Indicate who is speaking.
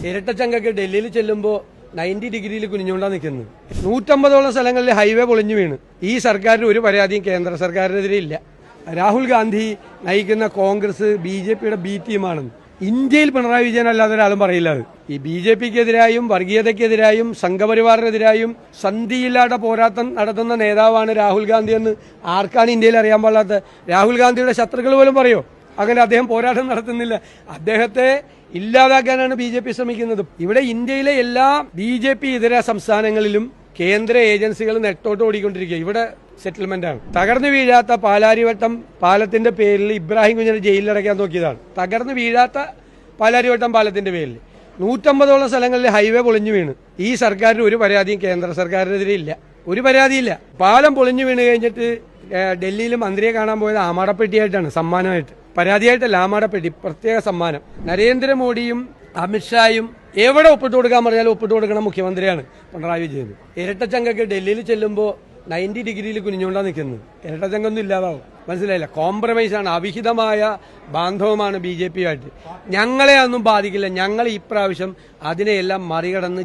Speaker 1: ഇരട്ടച്ചങ്കൊക്കെ ഡൽഹിയിൽ ചെല്ലുമ്പോൾ 90 ഡിഗ്രിയിൽ കുനിഞ്ഞുകൊണ്ടാണ് നിൽക്കുന്നത്. 150ഓളം സ്ഥലങ്ങളിൽ ഹൈവേ പൊളിഞ്ഞു വീണ്. ഈ സർക്കാരിന് ഒരു പരാതിയും കേന്ദ്ര സർക്കാരിനെതിരെ ഇല്ല. രാഹുൽ ഗാന്ധി നയിക്കുന്ന കോൺഗ്രസ് BJPയുടെ ബി ടീമാണെന്ന് ഇന്ത്യയിൽ പിണറായി വിജയൻ അല്ലാതെ ഒരാളും പറയില്ല. അത് ഈ BJPക്കെതിരായും വർഗീയതയ്ക്കെതിരായും സംഘപരിവാറിനെതിരായും സന്ധിയില്ലാത്ത പോരാട്ടം നടത്തുന്ന നേതാവാണ് രാഹുൽ ഗാന്ധി എന്ന് ആർക്കാണ് ഇന്ത്യയിൽ അറിയാൻ പാടില്ലാത്ത? രാഹുൽ ഗാന്ധിയുടെ ശത്രുക്കൾ പോലും പറയോ അങ്ങനെ അദ്ദേഹം പോരാട്ടം നടത്തുന്നില്ല? അദ്ദേഹത്തെ ഇല്ലാതാക്കാനാണ് BJP ശ്രമിക്കുന്നത്. ഇവിടെ ഇന്ത്യയിലെ എല്ലാ BJP ഇതര സംസ്ഥാനങ്ങളിലും കേന്ദ്ര ഏജൻസികൾ നെട്ടോട്ട് ഓടിക്കൊണ്ടിരിക്കുക. ഇവിടെ സെറ്റിൽമെന്റ് ആണ്. തകർന്നു വീഴാത്ത പാലാരിവട്ടം പാലത്തിന്റെ പേരിൽ ഇബ്രാഹിം കുഞ്ഞിനെ ജയിലിലടയ്ക്കാൻ നോക്കിയതാണ്. തകർന്നു വീഴാത്ത പാലാരിവട്ടം പാലത്തിന്റെ പേരിൽ 150ഓളം സ്ഥലങ്ങളിൽ ഹൈവേ പൊളിഞ്ഞു വീണ്. ഈ സർക്കാരിന് ഒരു പരാതിയും കേന്ദ്ര സർക്കാരിനെതിരെ ഇല്ല. ഒരു പരാതിയില്ല. പാലം പൊളിഞ്ഞു വീണ് കഴിഞ്ഞിട്ട് ഡൽഹിയിൽ മന്ത്രിയെ കാണാൻ പോയത് ആമാടപ്പെട്ടിയായിട്ടാണ്, സമ്മാനമായിട്ട്. പരാതിയായിട്ടല്ല, ആമാടപ്പെട്ടി പ്രത്യേക സമ്മാനം. നരേന്ദ്രമോദിയും അമിത്ഷായും എവിടെ ഒപ്പിട്ട് കൊടുക്കാൻ പറഞ്ഞാലും ഒപ്പിട്ട് കൊടുക്കണ മുഖ്യമന്ത്രിയാണ് പിണറായി വിജയൻ. ഇരട്ടച്ചങ്കൊക്കെ ഡൽഹിയിൽ ചെല്ലുമ്പോൾ 90 ഡിഗ്രിയിൽ കുനിഞ്ഞുകൊണ്ടാണ് നിൽക്കുന്നത്. ഇരട്ടച്ചങ്കൊന്നും ഇല്ലാതാവും. മനസ്സിലായില്ല? കോംപ്രമൈസാണ്, അവിഹിതമായ ബാന്ധവമാണ് BJPയുമായിട്ട്. ഞങ്ങളെ ഒന്നും ബാധിക്കില്ല. ഞങ്ങൾ ഇപ്രാവശ്യം അതിനെയെല്ലാം മറികടന്ന്